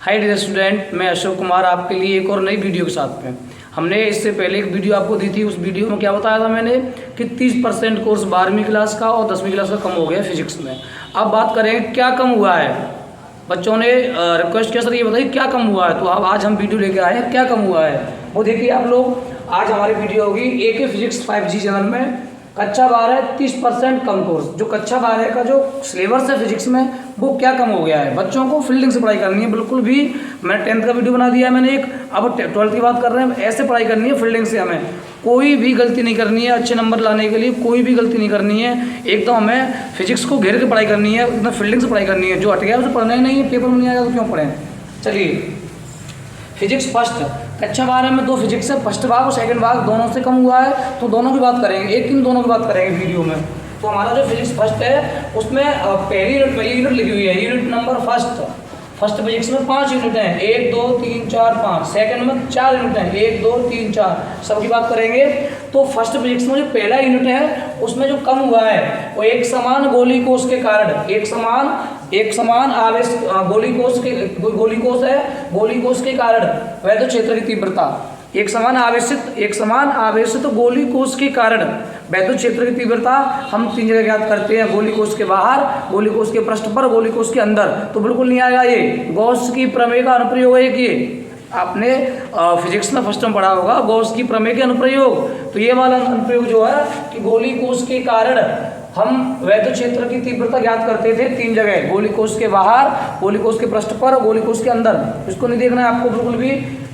Hi dear student, मैं अशोक कुमार आपके लिए एक और नई वीडियो के साथ में। हमने इससे पहले एक वीडियो आपको दी थी। उस वीडियो में क्या बताया था मैंने कि 30% कोर्स 12वीं क्लास का और 10वीं क्लास का कम हो गया फिजिक्स में। अब बात करें क्या कम हुआ है। बच्चों ने रिक्वेस्ट किया, सर ये बताइए क्या कम हुआ है। तो अब आज हम वीडियो लेके आए हैं क्या कम हुआ है वो देखिए आप लोग। आज हमारी वीडियो होगी AK फिजिक्स 5G चैनल में कक्षा 12 30% कम कोर्स। जो कक्षा 12 का जो सिलेबस है फिजिक्स में वो क्या कम हो गया है। बच्चों को फील्डिंग से पढ़ाई करनी है बिल्कुल भी। मैं 10th का वीडियो बना दिया है मैंने एक, अब 12th की बात कर रहे हैं। ऐसे पढ़ाई करनी है फील्डिंग से, हमें कोई भी गलती नहीं करनी है। अच्छे नंबर लाने के लिए कोई भी गलती नहीं करनी है। एकदम हमें फिजिक्स को घेर के पढ़ाई करनी है, एकदम फील्डिंग से पढ़ाई करनी है। जो हट गया उसे पढ़ना ही नहीं है, पेपर में नहीं आएगा तो क्यों पढ़ें। चलिए फिजिक्स फर्स्ट कक्षा 12 में 2 फिजिक्स है, फर्स्ट भाग और सेकंड भाग दोनों से कम हुआ है। तो दोनों की बात करेंगे, एक दिन दोनों की बात करेंगे वीडियो में। तो हमारा जो फिजिक्स फर्स्ट है उसमें पहली यूनिट लिखी हुई है, यूनिट नंबर फर्स्ट फिजिक्स में 5 यूनिट हैं, 1 2 3 4 5। सेकंड में 4 यूनिट हैं, 1 2 3 4। सबकी बात करेंगे। तो फर्स्ट फिजिक्स में जो पहला यूनिट है उसमें जो कम हुआ है वो एक समान गोली कोश के कारण, एक समान आवेश गोली कोश के कारण वैद्युत क्षेत्र की तीव्रता, एक समान आवेशित गोली कोश के कारण वैद्युत क्षेत्र की तीव्रता हम 3 जगह ज्ञात करते हैं। गोली कोश के बाहर, गोली कोश के पृष्ठ पर, गोली कोश के अंदर। तो बिल्कुल नहीं आएगा ये। गॉस की प्रमेय का अनुप्रयोग है कि आपने फिजिक्स में फर्स्ट में पढ़ा होगा गॉस की प्रमेय के अनुप्रयोग। तो ये वाला अनुप्रयोग जो है कि गोली कोश के कारण हम वैद्युत क्षेत्र की तीव्रता ज्ञात करते थे 3 जगह, गोली कोश के बाहर, गोली कोश के पृष्ठ पर, गोली कोश के अंदर। इसको नहीं देखना है आपको बिल्कुल भी।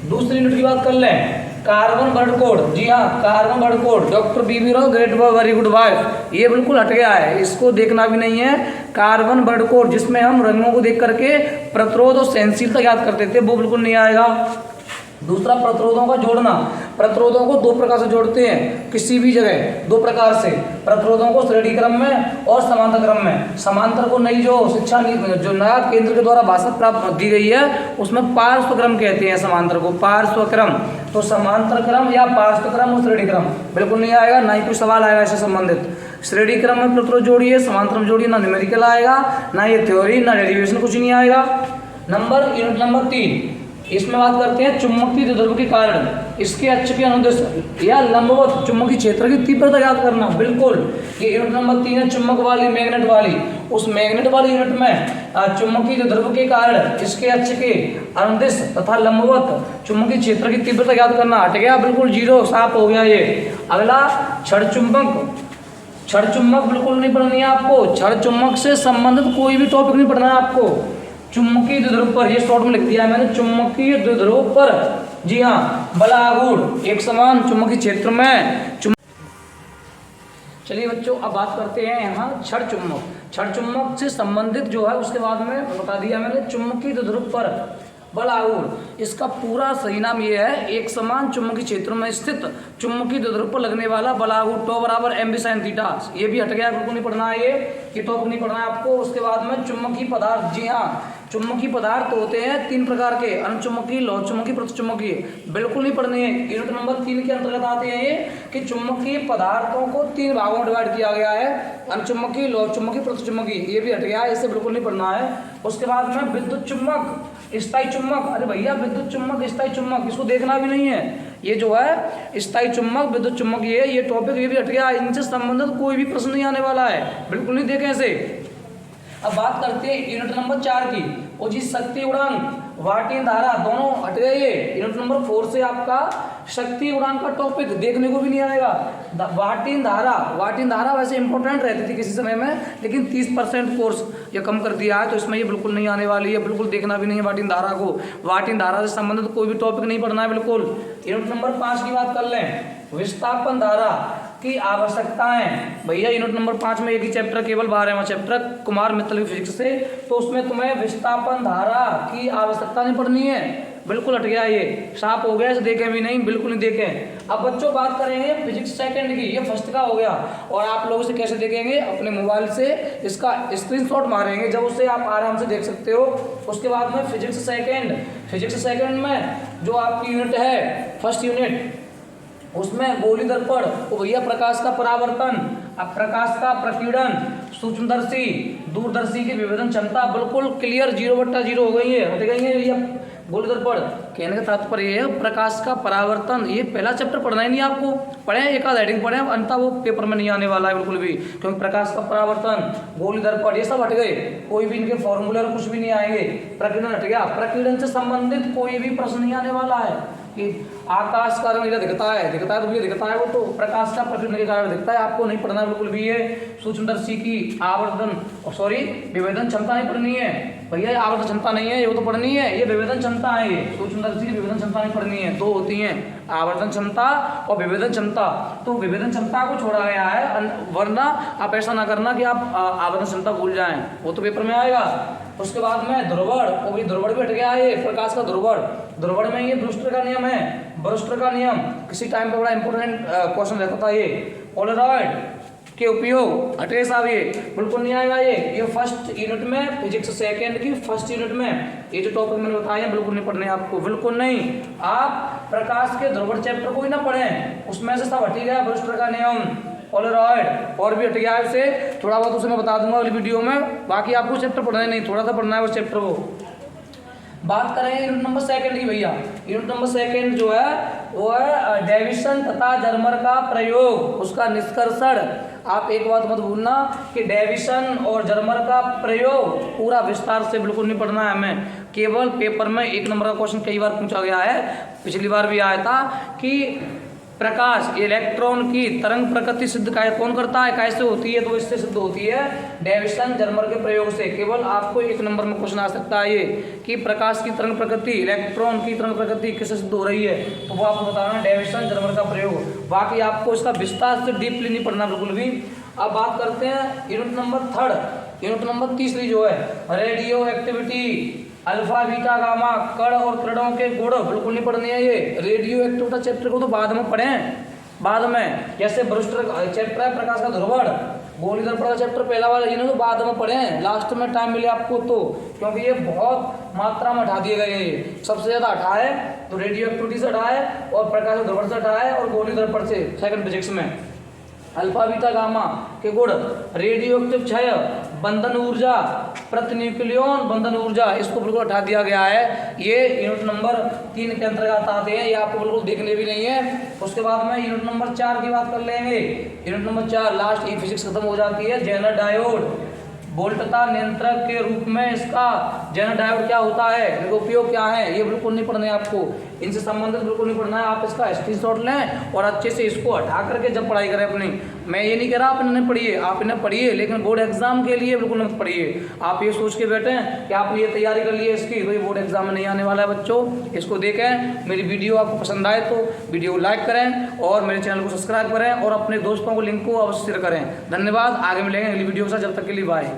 दूसरी यूनिट की बात कर लें, कार्बन बर्ड कोड। जी हाँ, carbon bird code, doctor BB Rao, great boy very good wife. ये बिल्कुल हट गया है, इसको देखना भी नहीं है। कार्बन बर्ड कोड जिसमें हम रंगों को देख करके प्रतिरोध और सहनशीलता ज्ञात करते थे, वो बिल्कुल नहीं आएगा। दूसरा प्रतिरोधों का जोड़ना। प्रतिरोधों को 2 प्रकार से जोड़ते हैं किसी भी जगह, 2 प्रकार से। प्रतिरोधों को श्रेणी क्रम में और समांतर क्रम में। समांतर को नई जो शिक्षा जो नया केंद्र के द्वारा भाषा प्राप्त की गई है उसमें पार्श्व क्रम कहते हैं समांतर को, पार्श्व क्रम। तो समांतर क्रम या पार्श्व क्रम और श्रेणी क्रम बिल्कुल नहीं आएगा, ना ही कोई सवाल आएगा इससे संबंधित। श्रेणी क्रम में प्रतिरोध जोड़िए, समांतर में जोड़िए, ना न्यूमेरिकल आएगा, ना ये थ्योरी, ना डेरिवेशन, कुछ नहीं आएगा। यूनिट नंबर 3, इसमें बात करते हैं चुंबकीय द्विध्रुव के कारण इसके अक्ष के अनुदिश या लंबवत चुंबकीय क्षेत्र की तीव्रता ज्ञात करना। बिल्कुल ये यूनिट नंबर 3 है, चुंबक वाली, मैग्नेट वाली। उस मैग्नेट वाली यूनिट में चुंबकीय द्विध्रुव के कारण इसके अक्ष के अनुदिश तथा लंबवत चुंबकीय क्षेत्र की तीव्रता ज्ञात करना। हट गया बिल्कुल, 0 साफ हो गया ये। अगला क्षण चुंबक बिल्कुल नहीं पढ़नी है आपको। क्षण चुंबक से संबंधित कोई भी टॉपिक नहीं पढ़ना है आपको। चुंबकीय द्विध्रुव पर, ये शॉर्ट में लिख दिया है मैंने, चुंबकीय द्विध्रुव पर। जी हाँ, बलागुण एक समान चुंबकीय क्षेत्र में चलिए बच्चों अब बात करते हैं यहाँ क्षण चुंबक से संबंधित जो है उसके बाद में बता दिया मैंने। चुंबकीय द्विध्रुव पर बलागुण, इसका पूरा सही नाम ये है, एक समान चुंबकीय क्षेत्र में स्थित चुंबकीय द्विध्रुव पर लगने वाला बलागुण। टॉ बराबर mv sin थीटा। ये भी हट गया, बिल्कुल नहीं पढ़ना है ये टॉपिक नहीं पढ़ना है आपको। उसके बाद में चुंबकीय पदार्थ। जी हाँ, चुंबकीय पदार्थ होते हैं 3 प्रकार के, अनुचुंबकीय, लौह चुंबकीय, प्रतिचुंबकीय। बिल्कुल नहीं पढ़नी है। यूनिट नंबर 3 के अंतर्गत आते हैं ये कि चुंबकीय पदार्थों को 3 भागों में डिवाइड किया गया है, अनुचुंबकीय, लौह चुंबकीय, प्रतिचुंबकीय। ये भी हट गया है, इसे बिल्कुल नहीं पढ़ना है। उसके बाद में विद्युत चुंबक, स्थायी चुंबक। अरे भैया विद्युत चुंबक, स्थायी चुंबक, इसको देखना भी नहीं है। ये जो है स्थायी चुंबक, विद्युत चुंबक, ये टॉपिक ये भी हट गया। इनसे संबंधित कोई भी प्रश्न नहीं आने वाला है, बिल्कुल नहीं देखें इसे। अब बात करते हैं यूनिट नंबर 4 की। वो जी शक्ति गुणांक, वाट इन धारा, दोनों हट गए ये। यूनिट नंबर 4 से आपका शक्ति गुणांक का टॉपिक देखने को भी नहीं आएगा। वाट इन धारा वैसे इंपॉर्टेंट रहती थी किसी समय में, लेकिन 30% कोर्स ये कम कर दिया है तो इसमें ये बिल्कुल नहीं आने वाली है। बिल्कुल देखना भी नहीं है वाट इन धारा को। वाट इन धारा से संबंधित कोई भी टॉपिक नहीं पढ़ना है बिल्कुल। यूनिट नंबर 5 की बात कर लें, विस्थापन धारा की आवश्यकताएं। भैया यूनिट नंबर 5 में एक ही चैप्टर, केवल 12वां चैप्टर कुमार मित्तल की फिजिक्स से, तो उसमें तुम्हें विस्थापन धारा की आवश्यकता नहीं पढ़नी है। बिल्कुल हट गया ये, साफ हो गया, इसे देखें भी नहीं, बिल्कुल नहीं देखें। अब बच्चों बात करेंगे फिजिक्स सेकंड की। ये फर्स्ट का हो गया और आप लोग इसे कैसे देखेंगे, अपने मोबाइल से इसका स्क्रीनशॉट मारेंगे, जब उससे आप आराम से देख सकते हो। उसके बाद में फिजिक्स सेकंड में जो आपकी यूनिट है फर्स्ट यूनिट, उसमें गोली दर्पण, तो भैया प्रकाश का परावर्तन, अब प्रकाश का प्रकीर्णन, सूक्ष्मदर्शी, दूरदर्शी की विभेदन क्षमता बिल्कुल क्लियर 0/0 हो गई है, हट गई है ये गोली दर्पण। कहने का तात्पर्य ये है प्रकाश का परावर्तन, ये पहला चैप्टर पढ़ना ही नहीं आपको, पढ़े एक आध हेडिंग पढ़े, अंततः वो पेपर में नहीं आने वाला है बिल्कुल भी, क्योंकि प्रकाश का परावर्तन, गोली दर्पण ये सब हट गए, कोई भी इनके फॉर्मूले कुछ भी नहीं आएंगे। प्रकीर्णन हट गया, प्रकीर्णन से संबंधित कोई भी प्रश्न नहीं आने वाला है कि आकाश का रंग दिखता है तो ये दिखता है, वो तो प्रकाश का प्रकीर्णन के कारण दिखता है, आपको नहीं पढ़ना बिल्कुल भी है। सूक्ष्मदर्शी की विभेदन क्षमता नहीं पढ़नी है भैया, आवर्धन क्षमता नहीं है, ये तो पढ़नी है, ये विभेदन क्षमता है, ये सूक्ष्मदर्शी की विभेदन क्षमता नहीं पढ़नी है, दो होती हैं आवर्धन क्षमता और विभेदन क्षमता। तो विभेदन क्षमता को छोड़ा गया है, वरना आप ऐसा ना करना कि आप आवर्धन क्षमता भूल जाएं, वो तो पेपर में आएगा। उसके बाद में ध्रुवण, वो भी ध्रुवण भी हट गया है, प्रकाश का ध्रुवण में ये ब्रूस्टर का नियम है, ब्रूस्टर का नियम किसी टाइम पे बड़ा इंपॉर्टेंट क्वेश्चन रहता था ये। पोलराइड के उपयोग हटे साहब, ये बिल्कुल नहीं आएगा, ये फर्स्ट यूनिट में फिजिक्स सेकेंड की फर्स्ट यूनिट में ये जो टॉपिक मैंने बताया बिल्कुल नहीं पढ़ने आपको, बिल्कुल नहीं। आप प्रकाश के ध्रुवण चैप्टर को ही ना पढ़ें, उसमें से सब हट ही गया, ब्रूस्टर का नियम, पोलराइड और भी हट गया है, उसे थोड़ा बहुत उसे मैं बता दूंगा अगली वीडियो में, बाकी आपको चैप्टर पढ़ना ही नहीं, थोड़ा सा पढ़ना है वो चैप्टर। वो बात करें यूनिट नंबर सेकंड की भैया, यूनिट नंबर सेकंड जो है वो है डेविसन तथा जर्मर का प्रयोग, उसका निष्कर्षण। आप एक बात मत भूलना कि डेविसन और जर्मर का प्रयोग पूरा विस्तार से बिल्कुल नहीं पढ़ना है हमें, केवल पेपर में 1 नंबर का क्वेश्चन कई बार पूछा गया है, पिछली बार भी आया था कि प्रकाश इलेक्ट्रॉन की तरंग प्रकृति सिद्ध कौन करता है, कैसे होती है, तो इससे सिद्ध होती है डेविसन जर्मर के प्रयोग से। केवल आपको 1 नंबर में क्वेश्चन आ सकता है ये कि प्रकाश की तरंग प्रकृति, इलेक्ट्रॉन की तरंग प्रकृति किससे सिद्ध हो रही है, तो वो आपको बताना है डेविसन जर्मर का प्रयोग, बाकी आपको इसका विस्तार से डीपली नहीं पढ़ना बिल्कुल भी। अब बात करते हैं unit number third, unit number तीसरी जो है radio activity, alpha beta gamma, कण और किरणों के गुण बिल्कुल नहीं पढ़नी है ये। रेडियो एक्टिविटी चैप्टर को तो बाद में पढ़ें, बाद में, जैसे ब्रूस्टर चैप्टर है प्रकाश का ध्रुवण, गोली दर्पण का चैप्टर पहला वाला इन्हें तो बाद में पढ़ें, लास्ट में टाइम मिले आपको तो, क्योंकि ये बहुत मात्रा में हटा दिए गए हैं, सबसे ज्यादा हटा है तो रेडियो एक्टिविटी से हटा है और प्रकाश ध्रुवण से हटा है और गोली दर्पण से सेकंड फिजिक्स में। अल्फा बीटा गामा के गुण, रेडियो एक्टिव क्षय, बंधन ऊर्जा, प्रतिन्यूक्लियन बंधन ऊर्जा, इसको बिल्कुल हटा दिया गया है, ये यूनिट नंबर 3 के अंतर्गत आते हैं, ये आपको बिल्कुल देखने भी नहीं है। उसके बाद में यूनिट नंबर 4 की बात कर लेंगे, यूनिट नंबर 4 लास्ट ई फिजिक्स खत्म हो जाती है। जेनर डायोड, वोल्टता नियंत्रक के रूप में इसका जेनर डायोड क्या होता है, इनका उपयोग क्या है, ये बिल्कुल नहीं पढ़ना है आपको, इनसे संबंधित बिल्कुल नहीं पढ़ना है। आप इसका स्क्रीनशॉट लें और अच्छे से इसको हटा करके जब पढ़ाई करें अपनी, मैं ये नहीं कह रहा आप इन्हें पढ़िए, आप इन्हें पढ़िए, लेकिन बोर्ड एग्जाम के लिए बिल्कुल मत पढ़िए। आप ये सोच के बैठें कि आपने ये तैयारी कर ली है इसकी, तो ये बोर्ड एग्जाम में नहीं आने वाला है बच्चों। इसको देखें, मेरी वीडियो आपको पसंद आए तो वीडियो को लाइक करें और मेरे चैनल को सब्सक्राइब करें और अपने दोस्तों को लिंक को अवश्य शेयर करें। धन्यवाद, आगे मिलेंगे अगली वीडियो के साथ, जब तक के लिए बाय।